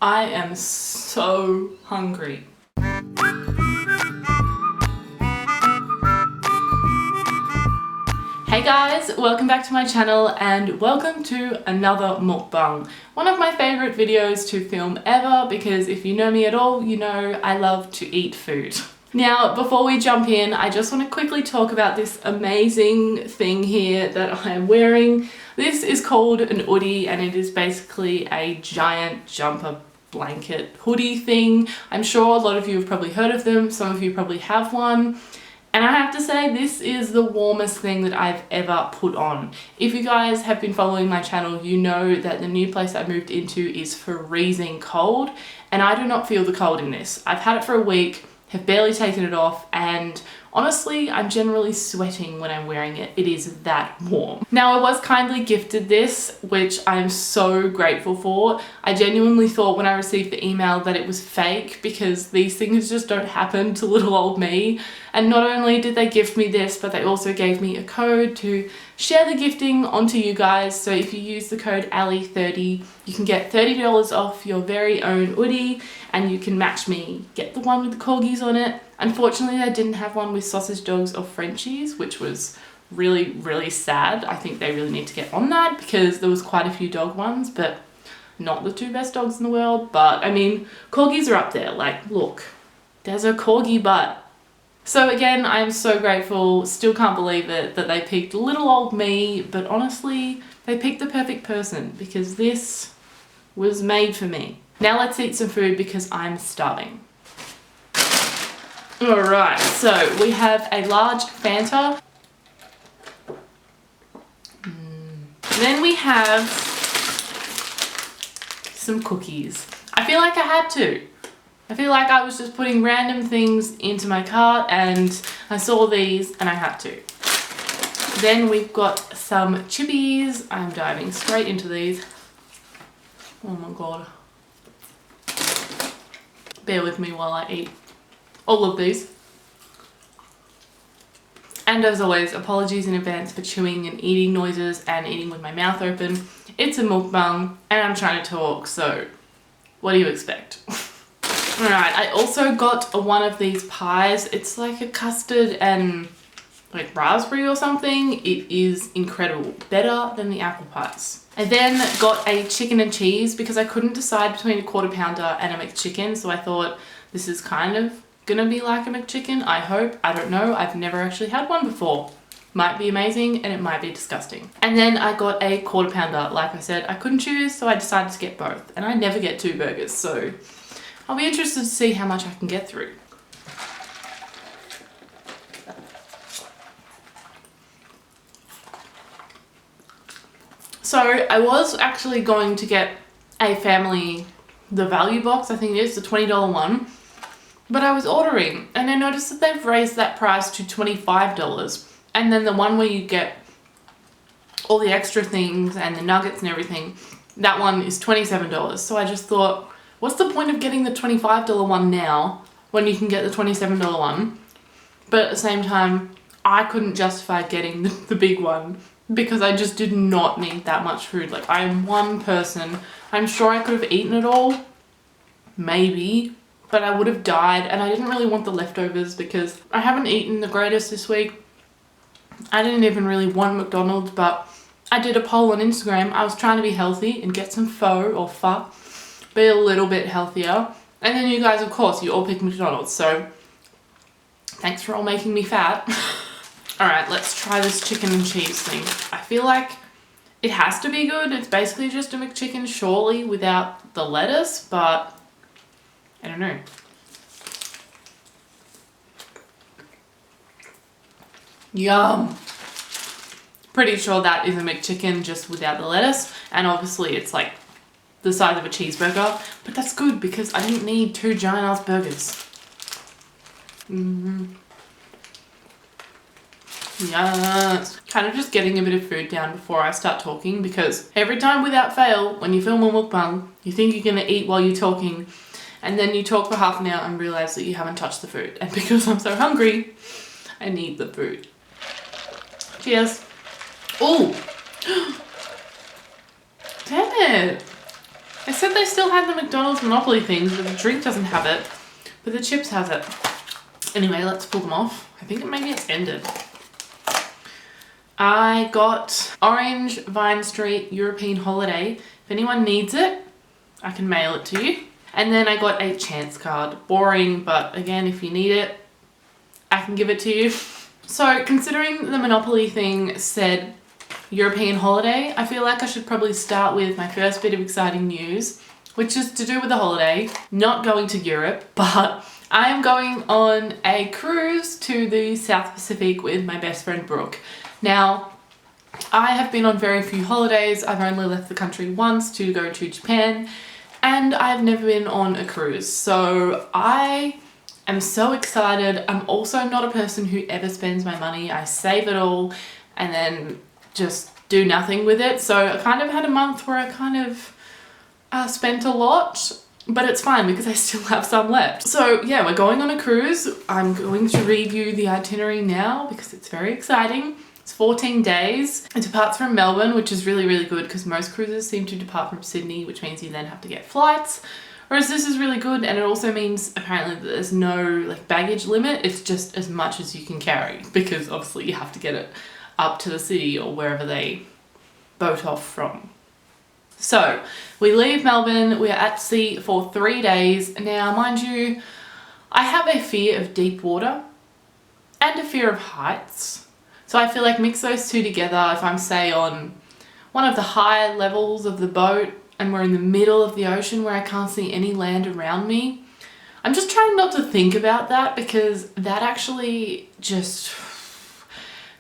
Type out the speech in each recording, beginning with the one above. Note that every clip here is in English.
I am so hungry. Hey guys, welcome back to my channel and welcome to another mukbang. One of my favorite videos to film ever because if you know me at all, you know I love to eat food. Now, before we jump in, I just want to quickly talk about this amazing thing here that I am wearing. This is called an hoodie and it is basically a giant jumper blanket hoodie thing. I'm sure a lot of you have probably heard of them, some of you probably have one. And I have to say, this is the warmest thing that I've ever put on. If you guys have been following my channel, you know that the new place I moved into is freezing cold, and I do not feel the cold in this. I've had it for a week, have barely taken it off, and honestly, I'm generally sweating when I'm wearing it. It is that warm. Now, I was kindly gifted this, which I'm so grateful for. I genuinely thought when I received the email that it was fake because these things just don't happen to little old me. And not only did they gift me this, but they also gave me a code to share the gifting onto you guys. So if you use the code allie.30, you can get $30 off your very own hoodie and you can match me. Get the one with the corgis on it. Unfortunately, I didn't have one with sausage dogs or Frenchies, which was really, really sad. I think they really need to get on that because there was quite a few dog ones, but not the two best dogs in the world. But I mean, corgis are up there. Like, look, there's a corgi butt. So again, I'm so grateful, still can't believe it, that they picked little old me, but honestly, they picked the perfect person because this was made for me. Now let's eat some food because I'm starving. Alright, so we have a large Fanta. Then we have some cookies. I feel like I had to. I feel like I was just putting random things into my cart and I saw these and I had to. Then we've got some chippies. I'm diving straight into these. Oh my god. Bear with me while I eat all of these. And as always, apologies in advance for chewing and eating noises and eating with my mouth open. It's a mukbang and I'm trying to talk, so what do you expect? Alright, I also got one of these pies. It's like a custard and like raspberry or something. It is incredible. Better than the apple pies. I then got a chicken and cheese because I couldn't decide between a quarter pounder and a McChicken. So I thought this is kind of gonna be like a McChicken, I hope. I don't know. I've never actually had one before. Might be amazing and it might be disgusting. And then I got a quarter pounder. Like I said, I couldn't choose, so I decided to get both. And I never get two burgers, so I'll be interested to see how much I can get through. So I was actually going to get a family, the value box, I think it is, the $20 one. But I was ordering and I noticed that they've raised that price to $25. And then the one where you get all the extra things and the nuggets and everything, that one is $27. So I just thought, what's the point of getting the $25 one now when you can get the $27 one? But at the same time, I couldn't justify getting the big one because I just did not need that much food. Like, I am one person. I'm sure I could have eaten it all, maybe, but I would have died and I didn't really want the leftovers because I haven't eaten the greatest this week. I didn't even really want McDonald's, but I did a poll on Instagram. I was trying to be healthy and get some pho or pho, be a little bit healthier. And then you guys, of course, you all picked McDonald's, so thanks for all making me fat. Alright, let's try this chicken and cheese thing. I feel like it has to be good. It's basically just a McChicken, surely, without the lettuce, but I don't know. Yum! Pretty sure that is a McChicken just without the lettuce, and obviously it's like the size of a cheeseburger, but that's good because I didn't need two giant ass burgers. Yes. Kind of just getting a bit of food down before I start talking because every time without fail, when you film a mukbang, you think you're gonna eat while you're talking and then you talk for half an hour and realize that you haven't touched the food. And because I'm so hungry, I need the food. Cheers. Oh, damn it. They said they still had the McDonald's Monopoly things, but the drink doesn't have it, but the chips has it. Anyway, let's pull them off. I think maybe it's ended. I got Orange Vine Street European Holiday. If anyone needs it, I can mail it to you. And then I got a chance card. Boring, but again, if you need it, I can give it to you. So considering the Monopoly thing said European holiday, I feel like I should probably start with my first bit of exciting news, which is to do with the holiday. Not going to Europe, but I am going on a cruise to the South Pacific with my best friend Brooke. Now, I have been on very few holidays. I've only left the country once to go to Japan, and I've never been on a cruise. So I am so excited. I'm also not a person who ever spends my money. I save it all and then just do nothing with it. So I kind of had a month where I kind of spent a lot, but it's fine because I still have some left. So yeah, we're going on a cruise. I'm going to read you the itinerary now because it's very exciting. It's 14 days. It departs from Melbourne, which is really, really good because most cruises seem to depart from Sydney, which means you then have to get flights. Whereas this is really good, and it also means apparently that there's no like baggage limit. It's just as much as you can carry because obviously you have to get it up to the city or wherever they boat off from. So we leave Melbourne, we are at sea for 3 days. Now, mind you, I have a fear of deep water and a fear of heights. So I feel like mix those two together. If I'm say on one of the higher levels of the boat and we're in the middle of the ocean where I can't see any land around me, I'm just trying not to think about that because that actually just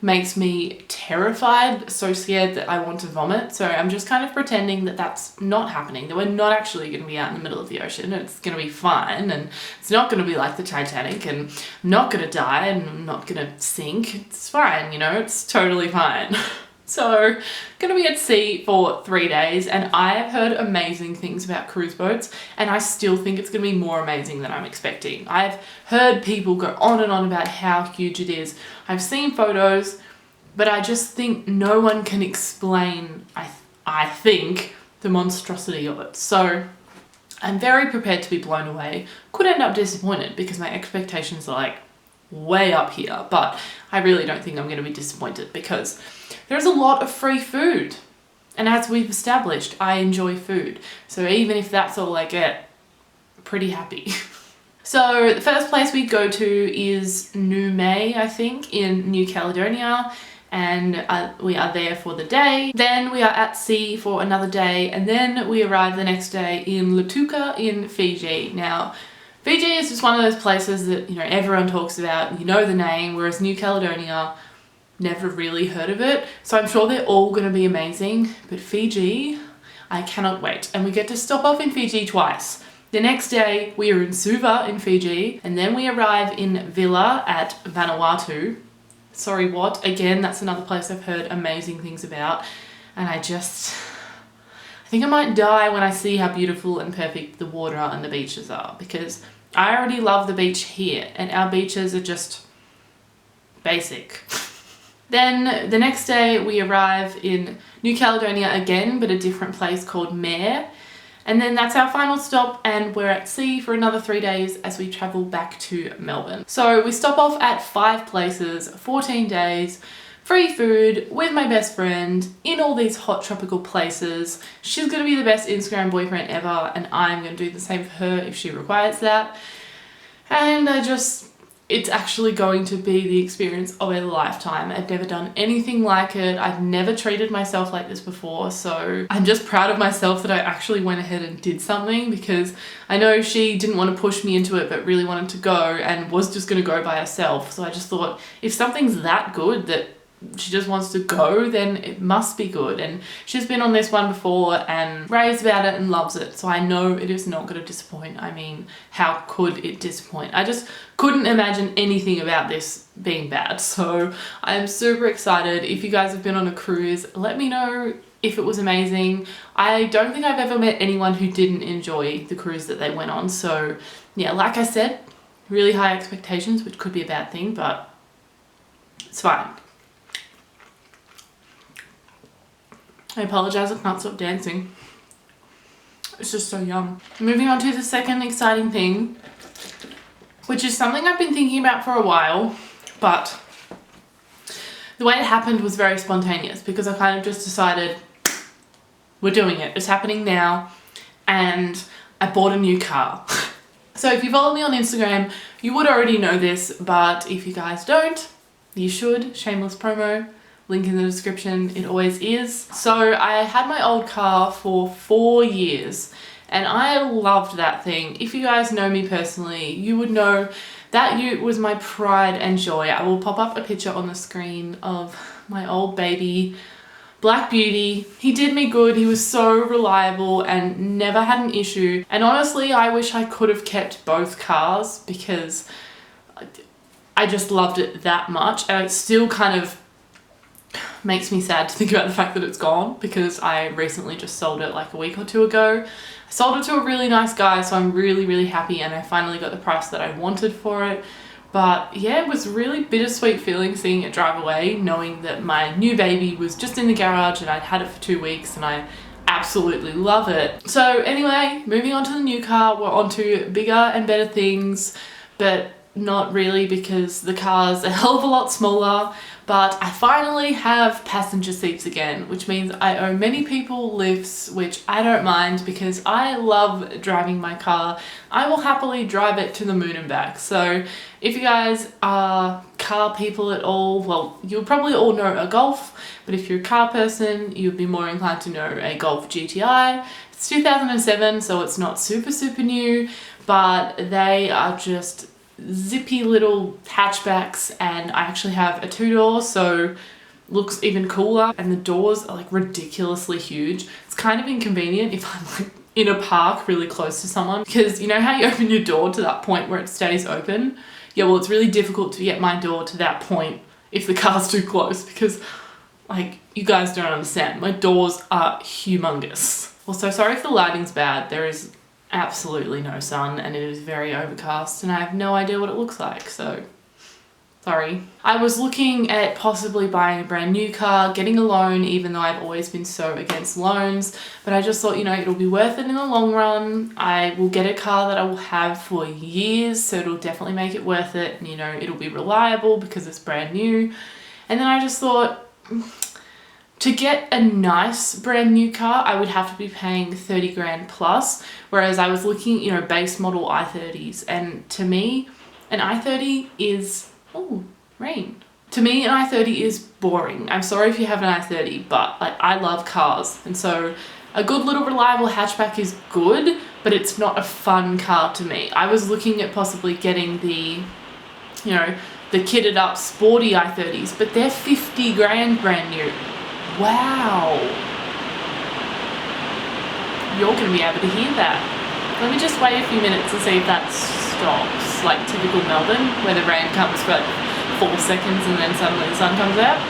makes me terrified, so scared that I want to vomit. So I'm just kind of pretending that that's not happening, that we're not actually going to be out in the middle of the ocean. It's going to be fine, and it's not going to be like the Titanic, and I'm not going to die, and I'm not going to sink. It's fine, you know, it's totally fine. So, going to be at sea for 3 days, and I have heard amazing things about cruise boats, and I still think it's going to be more amazing than I'm expecting. I've heard people go on and on about how huge it is. I've seen photos, but I just think no one can explain, I think, the monstrosity of it. So, I'm very prepared to be blown away. Could end up disappointed because my expectations are like way up here, but I really don't think I'm going to be disappointed because there's a lot of free food, and as we've established, I enjoy food, so even if that's all I get, pretty happy. So the first place we go to is Noomi, I think, in New Caledonia, and we are there for the day. Then we are at sea for another day, and then we arrive the next day in Lituka in Fiji. Now, Fiji is just one of those places that, you know, everyone talks about, you know the name, whereas New Caledonia, never really heard of it. So I'm sure they're all going to be amazing, but Fiji, I cannot wait. And we get to stop off in Fiji twice. The next day we are in Suva in Fiji, and then we arrive in Villa at Vanuatu. Sorry, what? Again, that's another place I've heard amazing things about, and I think I might die when I see how beautiful and perfect the water and the beaches are, because I already love the beach here, and our beaches are just basic. Then the next day we arrive in New Caledonia again, but a different place called Mare. And then that's our final stop, and we're at sea for another 3 days as we travel back to Melbourne. So we stop off at 5 places, 14 days, free food, with my best friend, in all these hot tropical places. She's gonna be the best Instagram boyfriend ever, and I'm gonna do the same for her if she requires that. And it's actually going to be the experience of a lifetime. I've never done anything like it. I've never treated myself like this before, so I'm just proud of myself that I actually went ahead and did something, because I know she didn't want to push me into it but really wanted to go and was just going to go by herself. So I just thought, if something's that good that she just wants to go, then it must be good. And she's been on this one before and raves about it and loves it, so I know it is not going to disappoint. I mean, how could it disappoint? I just couldn't imagine anything about this being bad, so I'm super excited. If you guys have been on a cruise, let me know if it was amazing. I don't think I've ever met anyone who didn't enjoy the cruise that they went on, so yeah, like I said, really high expectations, which could be a bad thing, but it's fine. I apologize, I can't stop dancing. It's just so yum. Moving on to the second exciting thing, which is something I've been thinking about for a while, but the way it happened was very spontaneous because I kind of just decided we're doing it. It's happening now, and I bought a new car. So if you follow me on Instagram, you would already know this, but if you guys don't, you should. Shameless promo. Link in the description, it always is. So I had my old car for 4 years and I loved that thing. If you guys know me personally, you would know that ute was my pride and joy. I will pop up a picture on the screen of my old baby, Black Beauty. He did me good. He was so reliable and never had an issue. And honestly, I wish I could have kept both cars because I just loved it that much. And it still kind of makes me sad to think about the fact that it's gone because I recently just sold it like a week or two ago. I sold it to a really nice guy, so I'm really, really happy, and I finally got the price that I wanted for it. But yeah, it was really bittersweet feeling seeing it drive away, knowing that my new baby was just in the garage and I'd had it for 2 weeks and I absolutely love it. So anyway, moving on to the new car, we're on to bigger and better things, but not really because the car's a hell of a lot smaller. But I finally have passenger seats again, which means I owe many people lifts, which I don't mind because I love driving my car. I will happily drive it to the moon and back. So if you guys are car people at all, well, you'll probably all know a Golf, but if you're a car person, you'd be more inclined to know a Golf GTI. It's 2007, so it's not super, super new, but they are just zippy little hatchbacks, and I actually have a 2-door, so looks even cooler, and the doors are like ridiculously huge. It's kind of inconvenient if I'm like in a park really close to someone, because you know how you open your door to that point where it stays open? Yeah, well, it's really difficult to get my door to that point if the car's too close, because like, you guys don't understand, my doors are humongous. Also, sorry if the lighting's bad. There is absolutely no sun and it is very overcast and I have no idea what it looks like, so sorry. I was looking at possibly buying a brand new car, getting a loan, even though I've always been so against loans, but I just thought, you know, it'll be worth it in the long run. I will get a car that I will have for years, so it'll definitely make it worth it, and you know, it'll be reliable because it's brand new. And then I just thought, to get a nice brand new car, I would have to be paying 30 grand plus, whereas I was looking, you know, base model i30s, and to me, an i30 is, oh, rain. To me, an i30 is boring. I'm sorry if you have an i30, but like, I love cars, and so a good little reliable hatchback is good, but it's not a fun car to me. I was looking at possibly getting the, you know, the kitted up sporty i30s, but they're 50 grand brand new. Wow. You're going to be able to hear that. Let me just wait a few minutes to see if that stops, like typical Melbourne, where the rain comes for like 4 seconds and then suddenly the sun comes out.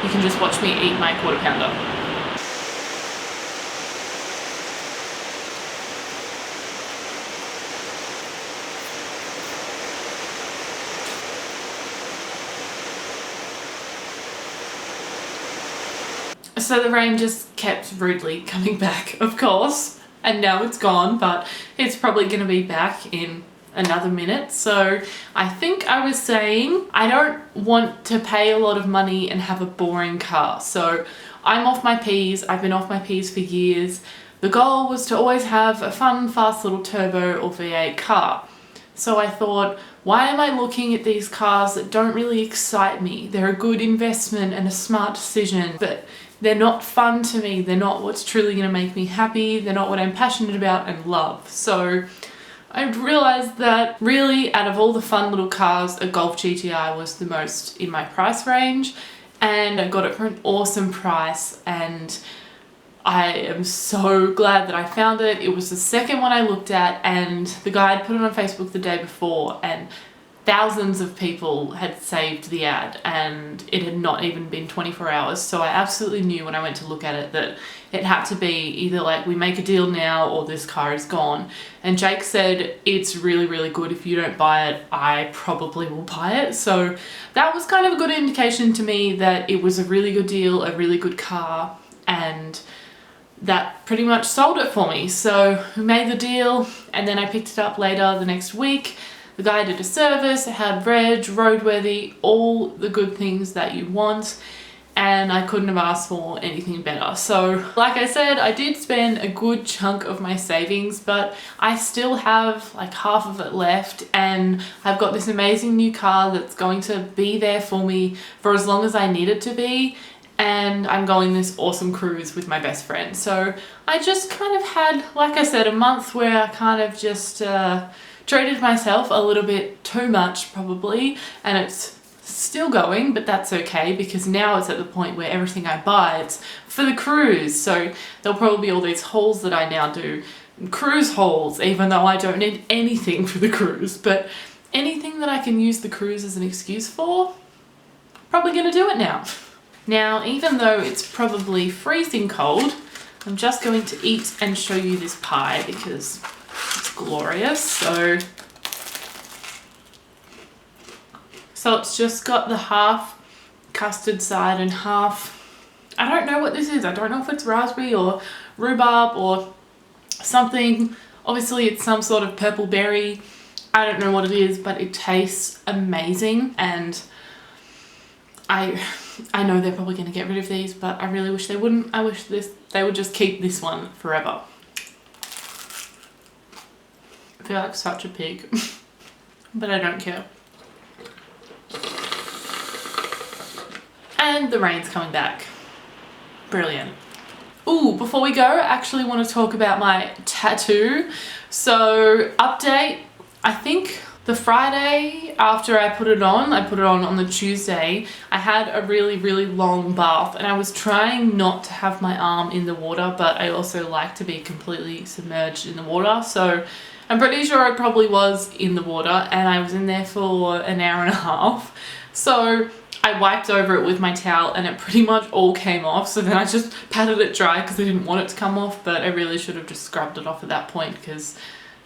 You can just watch me eat my quarter pounder. So the rain just kept rudely coming back, of course, and now it's gone, but it's probably going to be back in another minute. So I think I was saying I don't want to pay a lot of money and have a boring car. So I'm off my P's. I've been off my P's for years. The goal was to always have a fun, fast little turbo or V8 car. So I thought, why am I looking at these cars that don't really excite me? They're a good investment and a smart decision, but they're not fun to me. They're not what's truly going to make me happy. They're not what I'm passionate about and love. So I realized that really, out of all the fun little cars, a Golf GTI was the most in my price range, and I got it for an awesome price, and I am so glad that I found it. It was the second one I looked at, and the guy had put it on Facebook the day before, and thousands of people had saved the ad, and it had not even been 24 hours. So I absolutely knew when I went to look at it that it had to be either like, we make a deal now or this car is gone. And Jake said, it's really, really good. If you don't buy it, I probably will buy it. So that was kind of a good indication to me that it was a really good deal, a really good car, and that pretty much sold it for me. So we made the deal, and then I picked it up later the next week. The guy did a service, it had reg, roadworthy, all the good things that you want, and I couldn't have asked for anything better. So like I said, I did spend a good chunk of my savings, but I still have like half of it left, and I've got this amazing new car that's going to be there for me for as long as I need it to be. And I'm going this awesome cruise with my best friend. So I just kind of had, like I said, a month where I kind of just treated myself a little bit too much probably, and it's still going, but that's okay because now it's at the point where everything I buy, it's for the cruise. So there'll probably be all these hauls that I now do, cruise hauls, even though I don't need anything for the cruise, but anything that I can use the cruise as an excuse for, probably gonna do it now. Now, even though it's probably freezing cold, I'm just going to eat and show you this pie because it's glorious. So it's just got the half custard side and half, I don't know what this is. I don't know if it's raspberry or rhubarb or something. Obviously it's some sort of purple berry. I don't know what it is, but it tastes amazing, and I know they're probably going to get rid of these, but I really wish they wouldn't. I wish they would just keep this one forever. I feel like such a pig, but I don't care. And the rain's coming back. Brilliant. Ooh, before we go, I actually want to talk about my tattoo. So, update, I think the Friday after I put it on the Tuesday, I had a really, really long bath, and I was trying not to have my arm in the water, but I also like to be completely submerged in the water. So I'm pretty sure I probably was in the water, and I was in there for an hour and a half. So I wiped over it with my towel and it pretty much all came off. So then I just patted it dry because I didn't want it to come off, but I really should have just scrubbed it off at that point because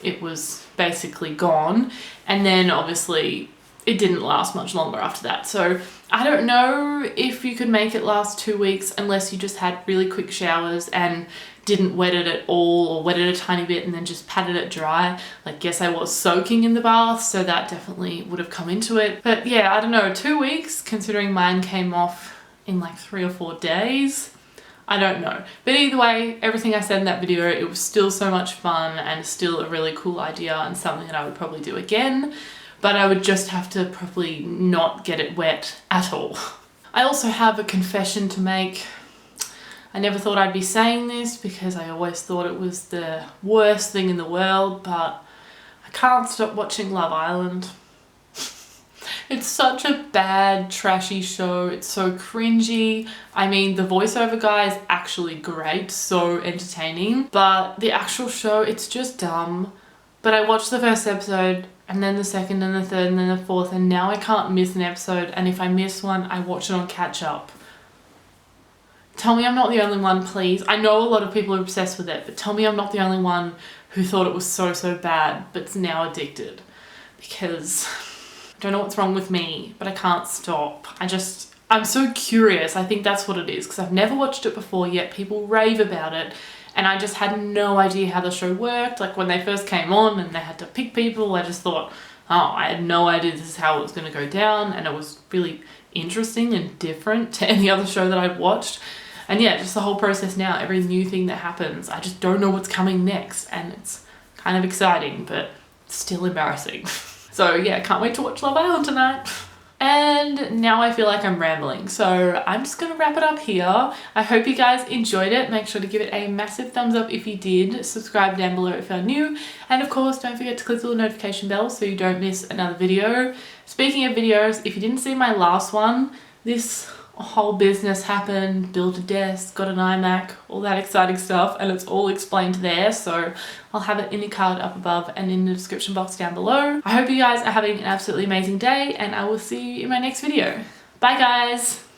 it was basically gone. And then obviously it didn't last much longer after that. So I don't know if you could make it last 2 weeks unless you just had really quick showers and didn't wet it at all, or wet it a tiny bit and then just patted it dry. Like, yes, I was soaking in the bath, so that definitely would have come into it. But yeah, I don't know, 2 weeks, considering mine came off in like 3 or 4 days. I don't know. But either way, everything I said in that video, it was still so much fun and still a really cool idea and something that I would probably do again. But I would just have to probably not get it wet at all. I also have a confession to make. I never thought I'd be saying this because I always thought it was the worst thing in the world, but I can't stop watching Love Island. It's such a bad, trashy show. It's so cringy. I mean, the voiceover guy is actually great, so entertaining, but the actual show, it's just dumb. But I watched the first episode, and then the second and the third and then the fourth, and now I can't miss an episode, and if I miss one, I watch it on catch up. Tell me I'm not the only one, please. I know a lot of people are obsessed with it, but tell me I'm not the only one who thought it was so, so bad, but's now addicted. Because I don't know what's wrong with me, but I can't stop. I'm so curious. I think that's what it is, because I've never watched it before, yet people rave about it. And I just had no idea how the show worked. Like when they first came on and they had to pick people, I just thought, oh, I had no idea this is how it was going to go down. And it was really interesting and different to any other show that I'd watched. And yeah, just the whole process now, every new thing that happens, I just don't know what's coming next. And it's kind of exciting, but still embarrassing. So yeah, can't wait to watch Love Island tonight. And now I feel like I'm rambling, so I'm just gonna wrap it up here. I hope you guys enjoyed it. Make sure to give it a massive thumbs up if you did. Subscribe down below if you're new. And of course, don't forget to click the little notification bell so you don't miss another video. Speaking of videos, if you didn't see my last one, this whole business happened, built a desk, got an iMac, all that exciting stuff, and it's all explained there. So I'll have it in the card up above and in the description box down below. I hope you guys are having an absolutely amazing day, and I will see you in my next video. Bye guys!